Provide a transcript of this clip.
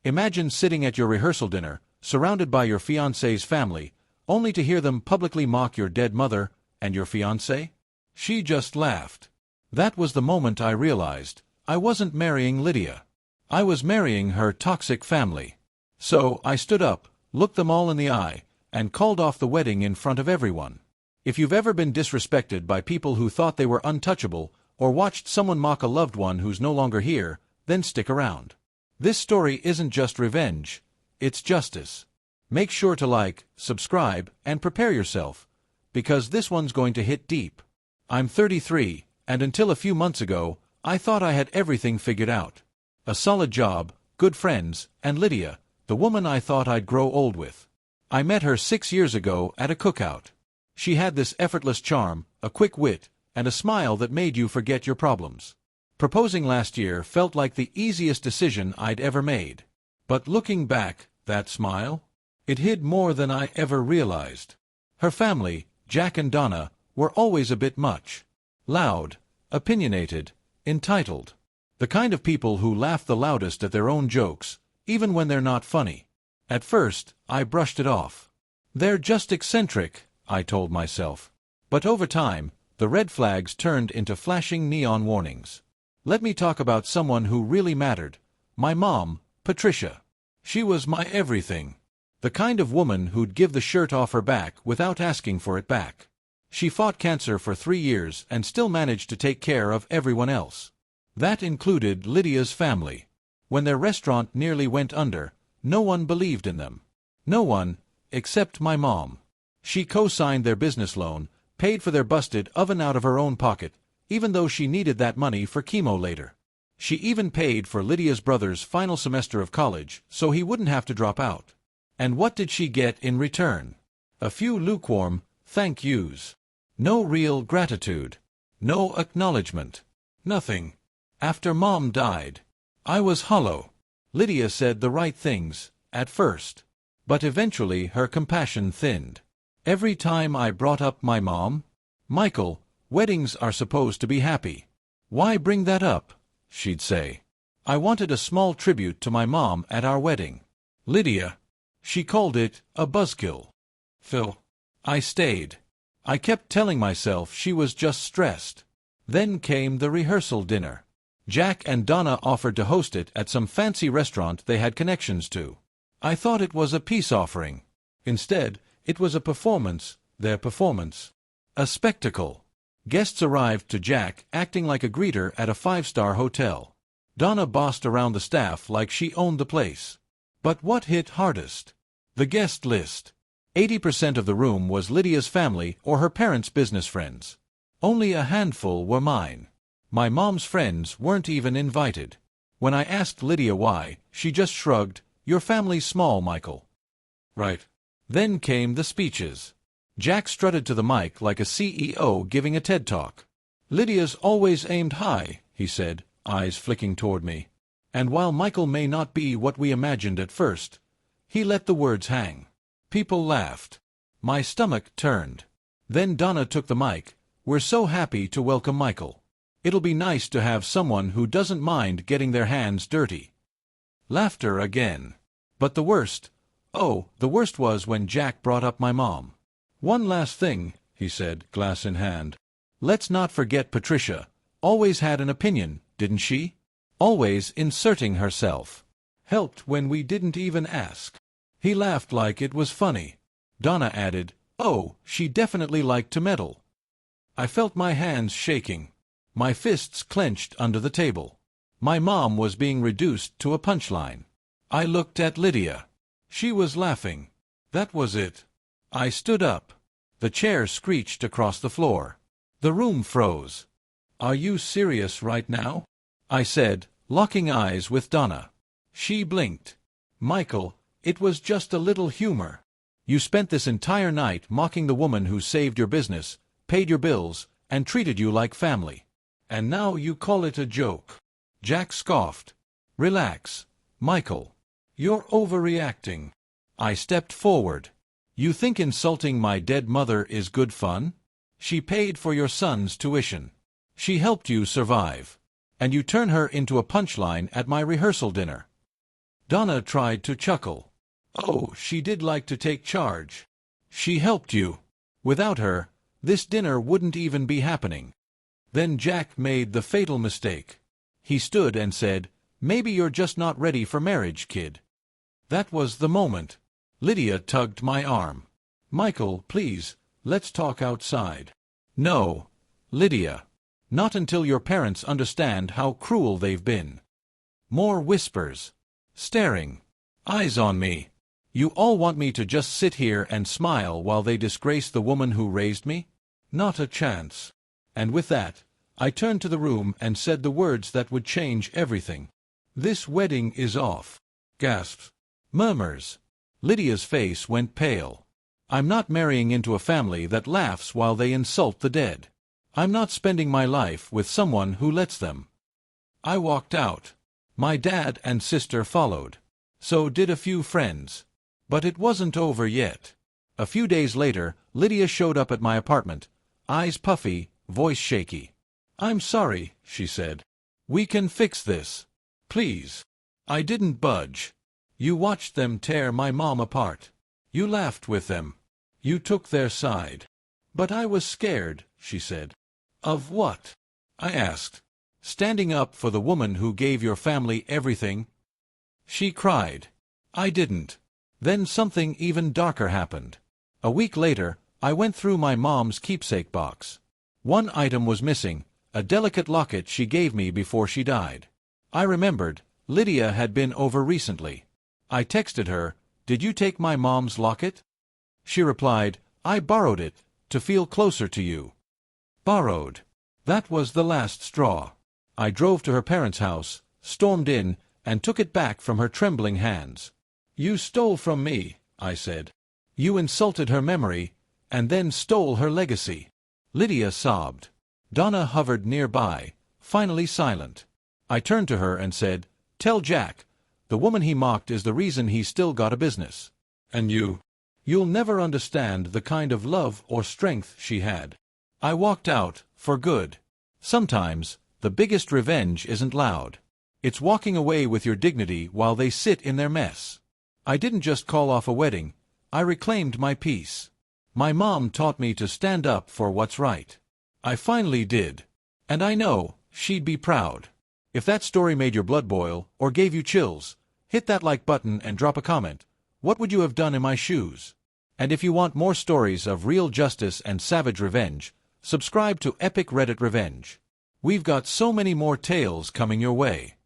Imagine sitting at your rehearsal dinner, surrounded by your fiancé's family, only to hear them publicly mock your dead mother and your fiancé. She just laughed. That was the moment I realized I wasn't marrying Lydia. I was marrying her toxic family. So I stood up, looked them all in the eye, and called off the wedding in front of everyone. If you've ever been disrespected by people who thought they were untouchable, or watched someone mock a loved one who's no longer here, then stick around. This story isn't just revenge, it's justice. Make sure to like, subscribe, and prepare yourself, because this one's going to hit deep. I'm 33, and until a few months ago, I thought I had everything figured out. A solid job, good friends, and Lydia, the woman I thought I'd grow old with. I met her 6 years ago at a cookout. She had this effortless charm, a quick wit, and a smile that made you forget your problems. Proposing last year felt like the easiest decision I'd ever made. But looking back, that smile? It hid more than I ever realized. Her family, Jack and Donna, were always a bit much. Loud, opinionated, entitled. The kind of people who laugh the loudest at their own jokes, even when they're not funny. At first, I brushed it off. They're just eccentric, I told myself. But over time, the red flags turned into flashing neon warnings. Let me talk about someone who really mattered. My mom, Patricia. She was my everything. The kind of woman who'd give the shirt off her back without asking for it back. She fought cancer for 3 years and still managed to take care of everyone else. That included Lydia's family. When their restaurant nearly went under, no one believed in them. No one, except my mom. She co-signed their business loan, paid for their busted oven out of her own pocket, even though she needed that money for chemo later. She even paid for Lydia's brother's final semester of college so he wouldn't have to drop out. And what did she get in return? A few lukewarm thank yous. No real gratitude. No acknowledgement. Nothing. After Mom died, I was hollow. Lydia said the right things, at first. But eventually her compassion thinned. Every time I brought up my mom, "Michael, weddings are supposed to be happy. Why bring that up?" she'd say. I wanted a small tribute to my mom at our wedding. Lydia. She called it a buzzkill. Phil. I stayed. I kept telling myself she was just stressed. Then came the rehearsal dinner. Jack and Donna offered to host it at some fancy restaurant they had connections to. I thought it was a peace offering. Instead, it was a performance, their performance. A spectacle. Guests arrived to Jack acting like a greeter at a 5-star hotel. Donna bossed around the staff like she owned the place. But what hit hardest? The guest list. 80% of the room was Lydia's family or her parents' business friends. Only a handful were mine. My mom's friends weren't even invited. When I asked Lydia why, she just shrugged. "Your family's small, Michael." Right. Then came the speeches. Jack strutted to the mic like a CEO giving a TED Talk. "Lydia's always aimed high," he said, eyes flicking toward me. And while Michael may not be what we imagined at first, he let the words hang. People laughed. My stomach turned. Then Donna took the mic. "We're so happy to welcome Michael. It'll be nice to have someone who doesn't mind getting their hands dirty." Laughter again. But the worst was when Jack brought up my mom. "One last thing," he said, glass in hand. "Let's not forget Patricia. Always had an opinion, didn't she? Always inserting herself. Helped when we didn't even ask." He laughed like it was funny. Donna added, "Oh, she definitely liked to meddle." I felt my hands shaking. My fists clenched under the table. My mom was being reduced to a punchline. I looked at Lydia. She was laughing. That was it. I stood up. The chair screeched across the floor. The room froze. "Are you serious right now?" I said, locking eyes with Donna. She blinked. "Michael, it was just a little humor. You spent this entire night mocking the woman who saved your business, paid your bills, and treated you like family. And now you call it a joke." Jack scoffed. "Relax, Michael. You're overreacting." I stepped forward. "You think insulting my dead mother is good fun? She paid for your son's tuition. She helped you survive. And you turn her into a punchline at my rehearsal dinner." Donna tried to chuckle. Oh, she did like to take charge. She helped you. Without her, this dinner wouldn't even be happening. Then Jack made the fatal mistake. He stood and said, "Maybe you're just not ready for marriage, kid." That was the moment. Lydia tugged my arm. "Michael, please, let's talk outside." "No, Lydia. Not until your parents understand how cruel they've been." More whispers. Staring. Eyes on me. "You all want me to just sit here and smile while they disgrace the woman who raised me? Not a chance." And with that, I turned to the room and said the words that would change everything. "This wedding is off." Gasps. Murmurs. Lydia's face went pale. "I'm not marrying into a family that laughs while they insult the dead. I'm not spending my life with someone who lets them." I walked out. My dad and sister followed. So did a few friends. But it wasn't over yet. A few days later, Lydia showed up at my apartment, eyes puffy, voice shaky. "I'm sorry," she said. "We can fix this. Please." I didn't budge. "You watched them tear my mom apart. You laughed with them. You took their side." "But I was scared," she said. "Of what?" I asked. "Standing up for the woman who gave your family everything." She cried. I didn't. Then something even darker happened. A week later, I went through my mom's keepsake box. One item was missing, a delicate locket she gave me before she died. I remembered, Lydia had been over recently. I texted her, "Did you take my mom's locket?" She replied, "I borrowed it, to feel closer to you." Borrowed. That was the last straw. I drove to her parents' house, stormed in, and took it back from her trembling hands. "You stole from me," I said. "You insulted her memory, and then stole her legacy." Lydia sobbed. Donna hovered nearby, finally silent. I turned to her and said, "Tell Jack, the woman he mocked is the reason he's still got a business. And you'll never understand the kind of love or strength she had." I walked out, for good. Sometimes, the biggest revenge isn't loud. It's walking away with your dignity while they sit in their mess. I didn't just call off a wedding, I reclaimed my peace. My mom taught me to stand up for what's right. I finally did. And I know, she'd be proud. If that story made your blood boil, or gave you chills, hit that like button and drop a comment. What would you have done in my shoes? And if you want more stories of real justice and savage revenge, subscribe to Epic Reddit Revenge. We've got so many more tales coming your way.